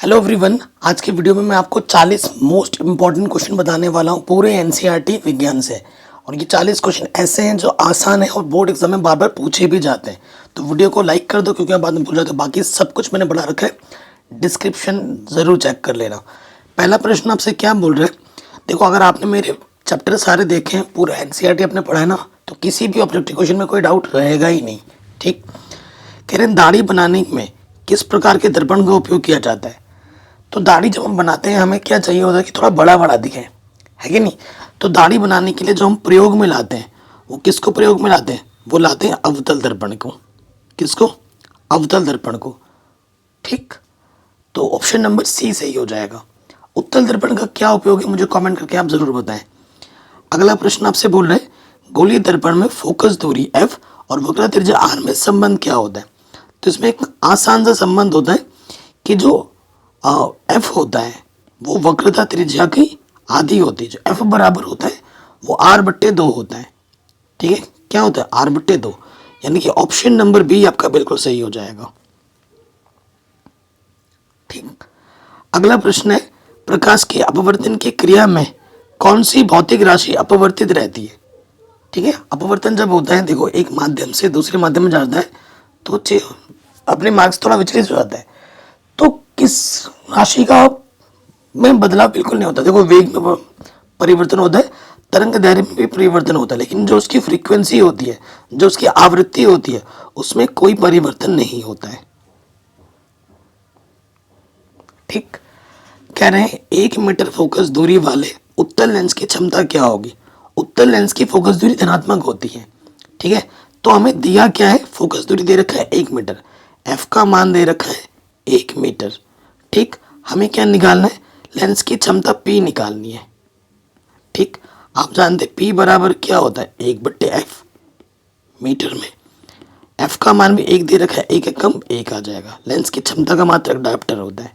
Hello everyone. आज की video में मैं आपको 40 मोस्ट इंपॉर्टेंट क्वेश्चन बताने वाला हूँ पूरे एनसीईआरटी विज्ञान से। और ये 40 क्वेश्चन ऐसे हैं जो आसान है और बोर्ड एग्जाम में बार बार पूछे भी जाते हैं। तो वीडियो को लाइक कर दो क्योंकि आप बाद में भूल जाते हो। बाकी सब कुछ मैंने बढ़ा रखा है, डिस्क्रिप्शन ज़रूर चेक कर लेना। पहला प्रश्न आपसे क्या बोल रहे हैं, देखो अगर आपने मेरे चैप्टर सारे देखे हैं, पूरा एनसीईआरटी आपने पढ़ा है ना, तो किसी भी ऑब्जेक्टिव क्वेश्चन में कोई डाउट रहेगा ही नहीं। ठीक, कह रहे हैं दाढ़ी बनाने में किस प्रकार के दर्पण का उपयोग किया जाता है। तो दाढ़ी जब हम बनाते हैं हमें क्या चाहिए होता है कि थोड़ा बड़ा बड़ा दिखे, है कि नहीं। तो दाढ़ी बनाने के लिए जो हम प्रयोग में लाते हैं वो किसको प्रयोग में लाते हैं, वो लाते हैं अवतल दर्पण को। किसको? अवतल दर्पण को। ठीक, तो ऑप्शन नंबर सी सही हो जाएगा। उत्तल दर्पण का क्या उपयोग है मुझे कमेंट करके आप जरूर बताएं। अगला प्रश्न आपसे बोल रहे हैं गोलीय दर्पण में फोकस दूरी f और वक्र त्रिज्या r में संबंध क्या होता है। तो इसमें एक आसान सा संबंध होता है कि जो एफ होता है वो वक्रता त्रिज्या की आधी होती है। जो एफ बराबर होता है वो r/2 होता है। ठीक है, क्या होता है r/2, यानी कि ऑप्शन नंबर बी आपका बिल्कुल सही हो जाएगा। ठीक, अगला प्रश्न है प्रकाश के अपवर्तन की क्रिया में कौन सी भौतिक राशि अपवर्तित रहती है। ठीक है, अपवर्तन जब होता है, देखो एक माध्यम से दूसरे माध्यम में जाता है तो अपने मार्क्स थोड़ा विचलित हो जाता है। तो किस राशि का में बदलाव बिल्कुल नहीं होता। देखो वेग में परिवर्तन होता है, तरंग दैर्घ्य में भी परिवर्तन होता है, लेकिन जो उसकी फ्रीक्वेंसी होती है, जो उसकी आवृत्ति होती है, उसमें कोई परिवर्तन नहीं होता है। ठीक, कह रहे हैं 1 मीटर फोकस दूरी वाले उत्तल लेंस की क्षमता क्या होगी। उत्तल लेंस की फोकस दूरी धनात्मक होती है। ठीक है, तो हमें दिया क्या है, फोकस दूरी दे रखा है 1 मीटर, एफ का मान दे रखा है 1 मीटर। ठीक, हमें क्या निकालना है, लेंस की क्षमता P निकालनी है। ठीक, आप जानते हैं P बराबर क्या होता है 1/f मीटर में। F का मान भी 1 दे रखा है, 1 कम 1 आ जाएगा। लेंस की क्षमता का मात्रक डायोप्टर होता है।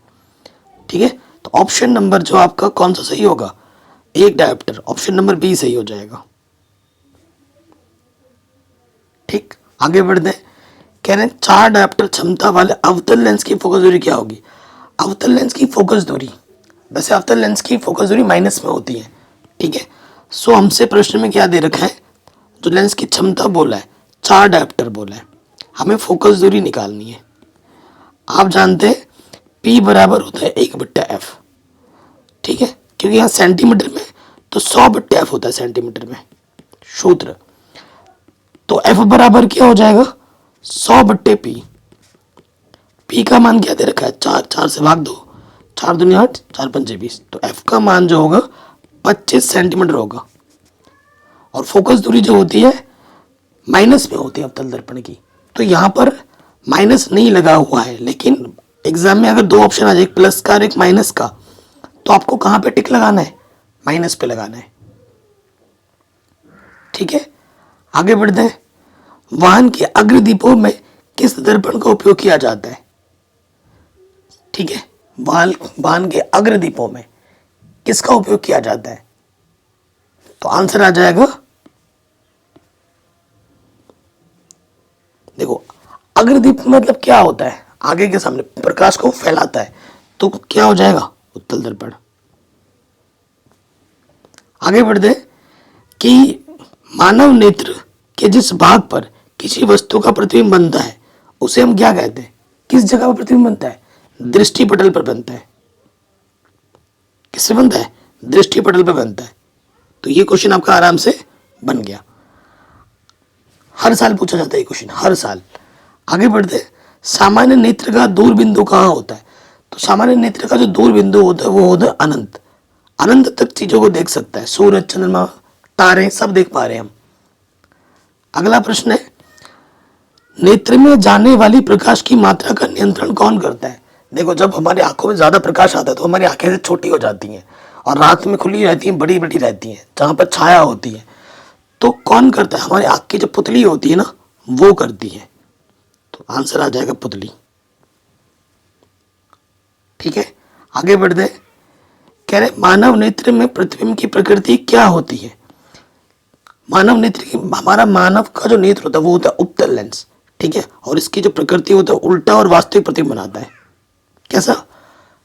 ठीक है, तो ऑप्शन नंबर जो आपका कौन सा सही होगा, 1 डायोप्टर, ऑप्शन नंबर बी सही हो जाएगा। ठीक, आगे बढ़ते हैं। कह रहे हैं 4 डायोप्टर क्षमता वाले अवतल लेंस की फोकस दूरी क्या होगी। अवतल लेंस की फोकस दूरी, वैसे अवतल लेंस की फोकस दूरी माइनस में होती है। ठीक है, सो हमसे प्रश्न में क्या दे रखा है, जो लेंस की क्षमता बोला है 4 डायोप्टर बोला है, हमें फोकस दूरी निकालनी है। आप जानते हैं P बराबर होता है 1/f। ठीक है, क्योंकि यहाँ सेंटीमीटर में तो 100/f होता है सेंटीमीटर में सूत्र। तो F बराबर क्या हो जाएगा 100/P। P का मान क्या दे रखा है 4, 4 से भाग दो, 4 दूनी 8, 4 पंचे 20, तो F का मान जो होगा 25 सेंटीमीटर होगा। और फोकस दूरी जो होती है माइनस में होती है अवतल दर्पण की, तो यहाँ पर माइनस नहीं लगा हुआ है, लेकिन एग्जाम में अगर दो ऑप्शन आ जाए, एक प्लस का और एक माइनस का, तो आपको कहाँ पे टिक लगाना है, माइनस पे लगाना है। ठीक है, आगे बढ़ते हैं। वाहन के अग्रदीपों में किस दर्पण का उपयोग किया जाता है। ठीक है, वाहन के अग्रदीपों में किसका उपयोग किया जाता है, तो आंसर आ जाएगा, देखो अग्रदीप मतलब क्या होता है, आगे के सामने प्रकाश को फैलाता है, तो क्या हो जाएगा उत्तल दर्पण। आगे बढ़ते कि मानव नेत्र के जिस भाग पर किसी वस्तु का प्रतिबिंब बनता है उसे हम क्या कहते हैं। किस जगह पर प्रतिबिंब बनता है, दृष्टि पटल पर बनता है। किससे बनता है, दृष्टि पटल पर बनता है। तो ये क्वेश्चन आपका आराम से बन गया, हर साल पूछा जाता है ये क्वेश्चन, हर साल। आगे बढ़ते, सामान्य नेत्र का दूर बिंदु कहाँ होता है। तो सामान्य नेत्र का जो दूर बिंदु होता है वो होता है अनंत, अनंत तक चीजों को देख सकता है, सूरज चंद्रमा तारे सब देख पा रहे हैं हम। अगला प्रश्न है नेत्र में जाने वाली प्रकाश की मात्रा का नियंत्रण कौन करता है। देखो जब हमारी आंखों में ज्यादा प्रकाश आता है तो हमारी आंखें से छोटी हो जाती हैं और रात में खुली रहती हैं, बड़ी बड़ी रहती हैं जहां पर छाया होती है। तो कौन करता है, हमारी आंख की जो पुतली होती है ना वो करती है। तो आंसर आ जाएगा पुतली। ठीक है, आगे बढ़ते, कह रहे मानव नेत्र में प्रतिबिंब की प्रकृति क्या होती है। मानव नेत्र की, हमारा मानव का जो नेत्र होता है वो होता है उत्तल लेंस। ठीक है, और इसकी जो प्रकृति होता है उल्टा और वास्तविक प्रतिबिंब बनाता है। कैसा,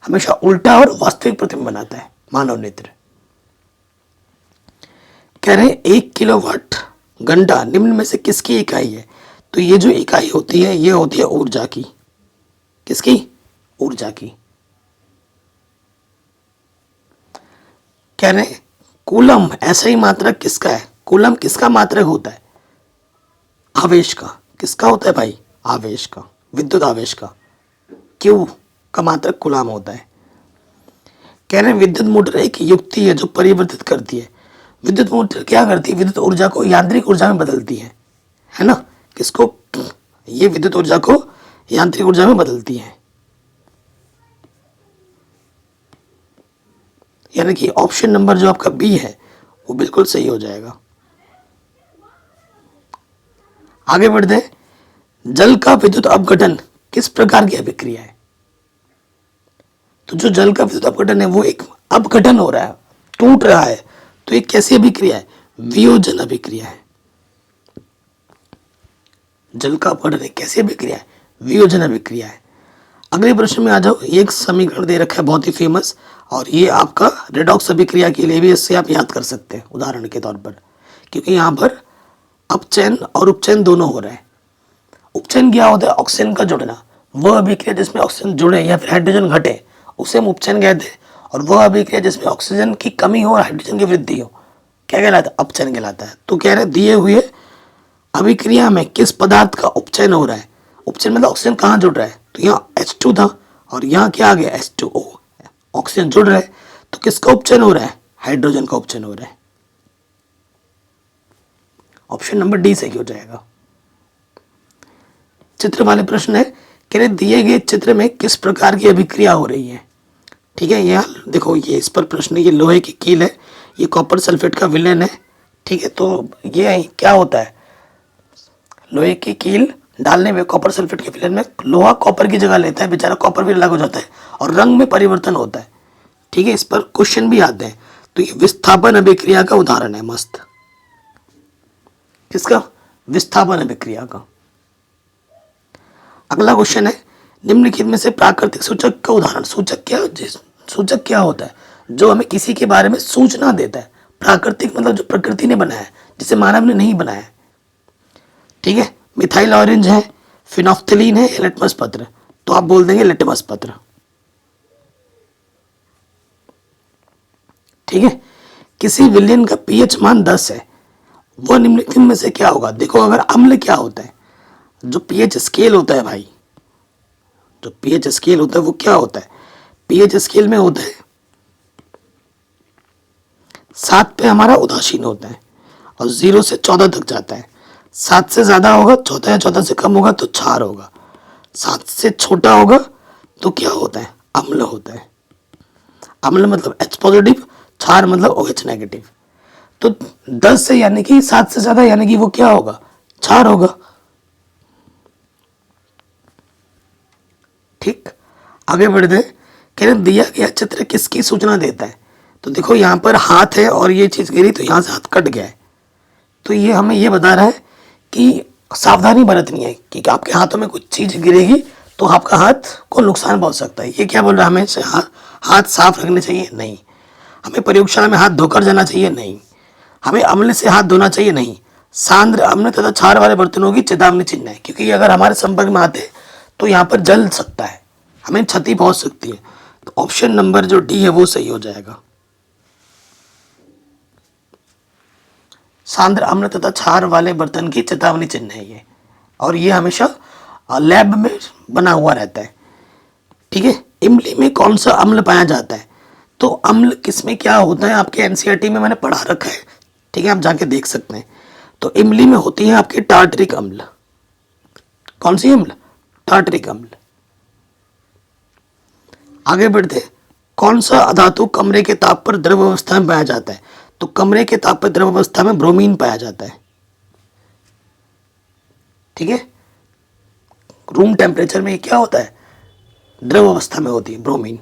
हमेशा उल्टा और वास्तविक प्रतिबिंब बनाता है मानव नेत्र। कह रहे हैं 1 किलोवाट घंटा निम्न में से किसकी इकाई है? तो ये जो इकाई होती है ये होती है ऊर्जा की। किसकी? ऊर्जा की। कह रहे हैं कूलम ऐसा ही मात्रक किसका है? कूलम किसका मात्रक होता है? आवेश का। किसका होता है भाई? आवेश का, विद्युत आवेश का। क्यू का मात्रक कूलम होता है। कह रहे हैं विद्युत मोटर एक युक्ति है जो परिवर्तित करती है। विद्युत मोटर क्या करती है? विद्युत ऊर्जा को यांत्रिक ऊर्जा में बदलती है ना? किसको? ये विद्युत ऊर्जा को यांत्रिक ऊर्जा में बदलती है। यानी कि ऑप्शन नंबर जो आपका बी है वो बिल्कुल सही हो जाएगा। आगे बढ़ते हैं। जल का विद्युत अपघटन किस प्रकार की अभिक्रिया है? तो जो जल का विद्युत अपघटन है वो एक अपघटन हो रहा है, टूट रहा है, तो एक कैसी अभिक्रिया है? वियोजन अभिक्रिया है। जल का अपघटन एक कैसी अभिक्रिया है? वियोजन अभिक्रिया है। अगले प्रश्न में आ जाओ। ये एक समीकरण दे रखा है बहुत ही फेमस, और ये आपका रेडॉक्स अभिक्रिया के लिए भी इससे आप याद कर सकते हैं उदाहरण के तौर पर, क्योंकि यहाँ पर अपचयन और उपचयन दोनों हो रहे हैं। उपचयन क्या होता है? ऑक्सीजन का जुड़ना। वह अभिक्रिया जिसमें ऑक्सीजन जुड़े या फिर हाइड्रोजन घटे उसे हम उपचयन कहते हैं, और वह अभिक्रिया जिसमें ऑक्सीजन की कमी हो और हाइड्रोजन की वृद्धि हो क्या कहलाता है? अपचयन कहलाता है। तो कह रहे दिए हुए अभिक्रिया में किस पदार्थ का उपचयन हो रहा है? उपचयन मतलब ऑक्सीजन कहाँ जुड़ रहा है? तो यहाँ H2 था और यहाँ क्या आ गया? H2O। ऑक्सीजन जुड़ रहा है तो किसका उपचयन हो रहा है? हाइड्रोजन का उपचयन हो रहा है। ऑप्शन नंबर डी सही हो जाएगा। चित्र वाले प्रश्न है कि दिए गए चित्र में किस प्रकार की अभिक्रिया हो रही है? ठीक है, यहाँ देखो ये इस पर प्रश्न, ये लोहे की कील है, ये कॉपर सल्फेट का विलयन है। ठीक है, तो ये क्या होता है? लोहे की कील डालने में कॉपर सल्फेट के विलयन में लोहा कॉपर की जगह लेता है, बेचारा कॉपर भी अलग हो जाता है और रंग में परिवर्तन होता है। ठीक है, इस पर क्वेश्चन भी आते हैं। तो ये विस्थापन अभिक्रिया का उदाहरण है मस्त। किसका? विस्थापन अभिक्रिया का। अगला क्वेश्चन है निम्नलिखित में से प्राकृतिक सूचक का उदाहरण। सूचक क्या होता है? जो हमें किसी के बारे में सूचना देता है। प्राकृतिक मतलब जो प्रकृति ने बनाया है, जिसे मानव ने नहीं बनाया है। ठीक है, मिथाइल ऑरेंज है, फिनोफ्थलीन है या लिटमस पत्र? तो आप बोल देंगे लिटमस पत्र। ठीक है, किसी विलयन का पीएच मान 10 है, वह निम्नलिखित में से क्या होगा? देखो अगर अम्ल क्या होता है? जो पीएच स्केल होता है भाई, जो पीएच स्केल होता है वो क्या होता है? पीएच स्केल में होता है 7 पे हमारा उदासीन होता है और 0 से 14 तक जाता है। 7 से ज्यादा होगा 14 या 14 से कम होगा तो क्षार होगा। 7 से छोटा होगा तो क्या होता है? अम्ल होता है। अम्ल मतलब H पॉजिटिव, क्षार मतलब OH नेगेटिव। तो 10 से यानी कि 7 से ज्यादा यानी कि वो क्या होगा? क्षार होगा। ठीक, आगे बढ़ते। कह दिया गया चित्र किसकी सूचना देता है? तो देखो यहाँ पर हाथ है और ये चीज गिरी तो यहाँ से हाथ कट गया है, तो ये हमें ये बता रहा है कि सावधानी बरतनी है कि आपके हाथों में कुछ चीज गिरेगी तो आपका हाथ को नुकसान पहुंच सकता है। ये क्या बोल रहा है? हमें हाथ साफ रखने चाहिए? नहीं। हमें प्रयोगशाला में हाथ धोकर जाना चाहिए? नहीं। हमें अम्ल से हाथ धोना चाहिए? नहीं। सांद्र अम्ल तथा क्षार वाले बर्तनों की चेतावनी चिन्ह है, क्योंकि अगर हमारे संपर्क में आते तो यहाँ पर जल सकता है, हमें क्षति पहुंच सकती है। तो ऑप्शन नंबर जो डी है वो सही हो जाएगा। सांद्र अम्ल तथा क्षार वाले बर्तन की चेतावनी चिन्ह है ये, और ये हमेशा लैब में बना हुआ रहता है। ठीक है, इमली में कौन सा अम्ल पाया जाता है? तो अम्ल किसमें क्या होता है आपके एनसीईआरटी में मैंने पढ़ा रखा है। ठीक है, आप जाके देख सकते हैं। तो इमली में होती है आपकी टार्टरिक अम्ल। कौन सी अम्ल? टार्टरिक अम्ल। आगे बढ़ते। कौन सा अधातु कमरे के ताप पर द्रव अवस्था में पाया जाता है? तो कमरे के ताप पर द्रव अवस्था में ब्रोमीन पाया जाता है। ठीक है, रूम टेम्परेचर में क्या होता है? द्रव अवस्था में होती है ब्रोमीन।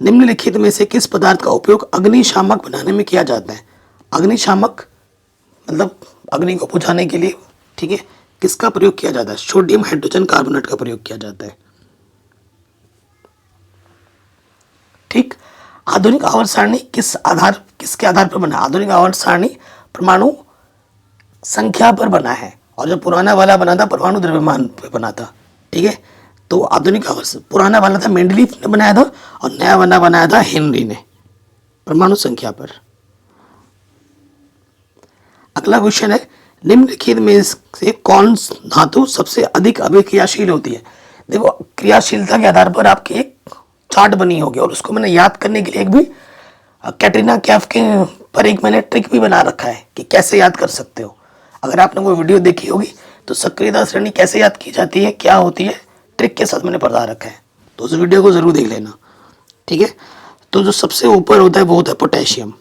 निम्नलिखित में से किस पदार्थ का उपयोग अग्निशामक बनाने में किया जाता है? अग्निशामक मतलब अग्नि को बुझाने के लिए। ठीक है, किसका प्रयोग किया जाता है? सोडियम हाइड्रोजन कार्बोनेट का प्रयोग किया जाता है। आधुनिक आवर्त सारणी किसके आधार पर बना? आधुनिक आवर्त सारणी परमाणु संख्या पर बना है, और जो पुराना वाला बना था परमाणु द्रव्यमान पे बना था। ठीक है, तो आधुनिक आवर्त पुराना वाला था मेंडलीफ ने बनाया था, और नया वाला बनाया था हेनरी ने, परमाणु संख्या पर। अगला क्वेश्चन है, निम्नलिखित में से कौन धातु सबसे अधिक अभिक्रियाशील होती है? देखो, क्रियाशीलता के आधार पर आपकी एक चार्ट बनी होगी, और उसको मैंने याद करने के लिए एक भी कैटरीना कैफ के पर एक मैंने ट्रिक भी बना रखा है कि कैसे याद कर सकते हो। अगर आपने वो वीडियो देखी होगी तो सक्रियता श्रेणी कैसे याद की जाती है, क्या होती है, ट्रिक के साथ मैंने बता रखा है, तो उस वीडियो को जरूर देख लेना। ठीक है, तो जो सबसे ऊपर होता है वो होता है पोटेशियम।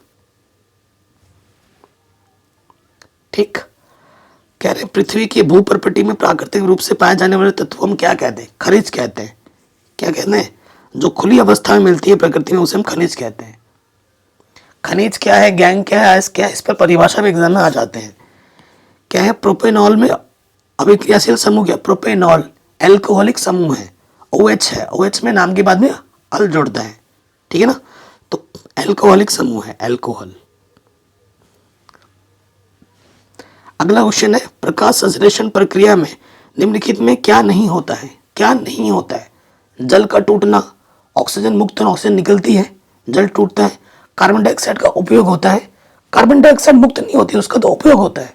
ठीक, कह रहे पृथ्वी की भूप्रपट्टी में प्राकृतिक रूप से पाए जाने वाले तत्व हम क्या कहते हैं? खनिज कहते हैं। क्या कहते हैं? जो खुली अवस्था में मिलती है प्रकृति में उसे हम खनिज कहते हैं। खनिज क्या है, गैंग क्या है, आयस क्या है, इस पर परिभाषा में एग्जाम में आ जाते हैं। क्या है? प्रोपेनॉल में अभिक्रियाशील समूह क्या? प्रोपेनॉल एल्कोहलिक समूह है। OH है, OH में नाम के बाद में अल जुड़ता है। ठीक है ना, तो एल्कोहलिक समूह है, एल्कोहल। अगला क्वेश्चन है, प्रकाश संश्लेषण प्रक्रिया में निम्नलिखित में क्या नहीं होता है? क्या नहीं होता है? जल का टूटना, ऑक्सीजन मुक्त ऑक्सीजन निकलती है, जल टूटता है। कार्बन डाइऑक्साइड का उपयोग होता है, कार्बन डाइऑक्साइड मुक्त नहीं होती, उसका तो उपयोग होता है,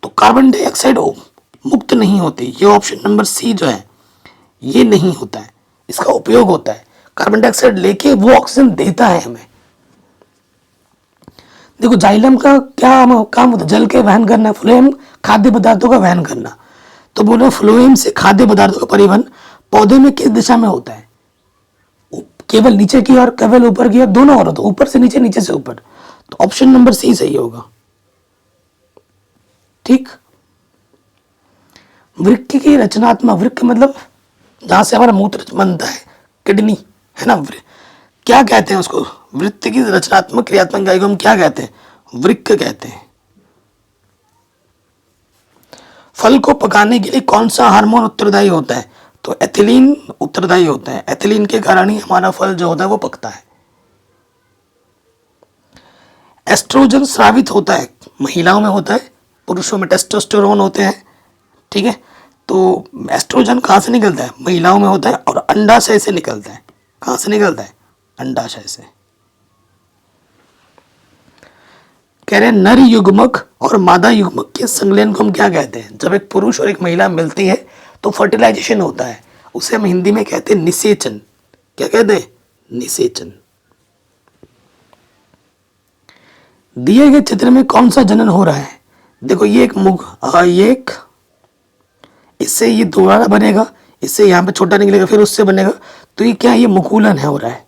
तो कार्बन डाइऑक्साइड मुक्त नहीं होती। ये ऑप्शन नंबर सी जो है ये नहीं होता है, इसका उपयोग होता है। कार्बन डाइऑक्साइड लेके वो ऑक्सीजन देता है हमें। देखो, जाइलम का क्या काम होता है? जल के वहन करना, फ्लोएम खाद्य पदार्थों का वहन करना। तो बोलो, फ्लोएम से खाद्य पदार्थों का परिवहन पौधे में किस दिशा में होता है? केवल नीचे की और केवल ऊपर की और दोनों और होता है, ऊपर से नीचे, नीचे से ऊपर। तो ऑप्शन नंबर सी सही होगा। ठीक, वृक्क की रचनात्मक, वृक्क मतलब जहां से हमारा मूत्र बनता है, किडनी है ना, क्या कहते हैं उसको? वृत्त की रचनात्मक क्रियात्मक इकाई को हम क्या कहते हैं? वृक्क कहते हैं। फल को पकाने के लिए कौन सा हार्मोन उत्तरदायी होता है? तो एथिलीन उत्तरदायी होता है। एथिलीन के कारण ही हमारा फल जो होता है वो पकता है। एस्ट्रोजन स्रावित होता है, महिलाओं में होता है, पुरुषों में टेस्टोस्टेरोन होते हैं। ठीक है, तो एस्ट्रोजन कहाँ से निकलता है? महिलाओं में होता है, और अंडाशय से निकलता है। कहाँ से निकलता है? अंडाशय से। कह रहे नर युग्मक और मादा युग्मक के संलयन को हम क्या कहते हैं? जब एक पुरुष और एक महिला मिलती है तो फर्टिलाइजेशन होता है, उसे हम हिंदी में कहते हैं निषेचन। क्या कहते हैं? निषेचन। दिए गए चित्र में कौन सा जनन हो रहा है? देखो, ये एक इससे ये दोबारा बनेगा, इससे यहाँ पे छोटा निकलेगा, फिर उससे बनेगा, तो ये क्या है? ये मुकुलन है, हो रहा है,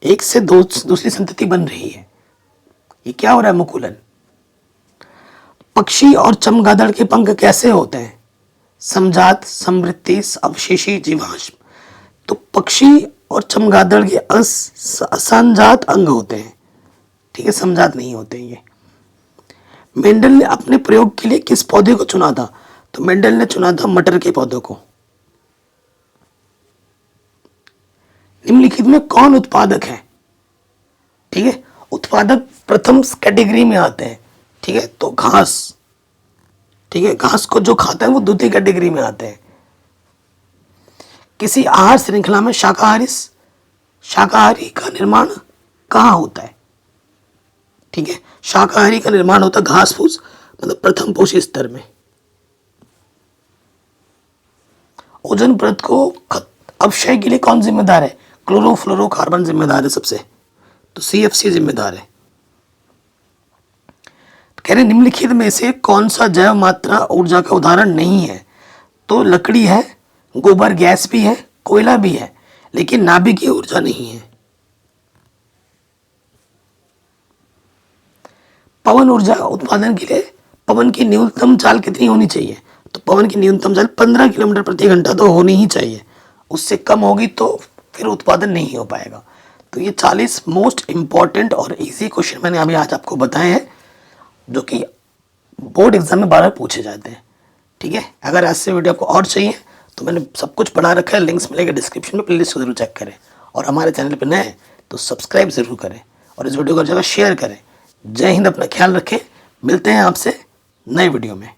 एक से दूसरी संतति बन रही है। ये क्या हो रहा है? मुकुलन। पक्षी और चमगादड़ के पंख कैसे होते हैं? समजात, समवृत्ति, अवशेषी, जीवाश्म। तो पक्षी और चमगादड़ के असंजात अंग होते हैं। ठीक है, समजात नहीं होते ये। मेंडल ने अपने प्रयोग के लिए किस पौधे को चुना था? तो मेंडल ने चुना था मटर के पौधों को। निम्नलिखित में कौन उत्पादक है? ठीक है, उत्पादक प्रथम कैटेगरी में आते हैं। ठीक है, तो घास। ठीक है, घास को जो खाता है वो द्वितीय कैटेगरी में आते हैं। किसी आहार श्रृंखला में शाकाहारी का निर्माण कहाँ होता है? ठीक है, शाकाहारी का निर्माण होता है घास फूस, मतलब प्रथम पोषी स्तर में। ओजोन परत को अपक्षय के लिए कौन जिम्मेदार है? क्लोरोफ्लोरोकार्बन जिम्मेदार है सबसे, तो CFC जिम्मेदार है। कह रहे निम्नलिखित में से कौन सा जैव मात्रा ऊर्जा का उदाहरण नहीं है? तो लकड़ी है, गोबर गैस भी है, कोयला भी है, लेकिन नाभिकीय ऊर्जा नहीं है। पवन ऊर्जा उत्पादन के लिए पवन की न्यूनतम चाल कितनी होनी चाहिए? तो पवन की न्यूनतम चाल 15 किलोमीटर प्रति घंटा तो होनी ही चाहिए, उससे कम होगी तो फिर उत्पादन नहीं हो पाएगा। तो ये 40 मोस्ट इंपॉर्टेंट और इजी क्वेश्चन मैंने अभी आज आपको बताए हैं, जो कि बोर्ड एग्जाम में बार बार पूछे जाते हैं। ठीक है, अगर आज से वीडियो आपको और चाहिए तो मैंने सब कुछ पढ़ा रखा है, लिंक्स मिलेगा डिस्क्रिप्शन में, प्लेलिस्ट को जरूर चेक करें। और हमारे चैनल पर नए हैं तो सब्सक्राइब ज़रूर करें और इस वीडियो को हर जगह शेयर करें। जय हिंद, अपना ख्याल रखें। मिलते हैं आपसे नए वीडियो में।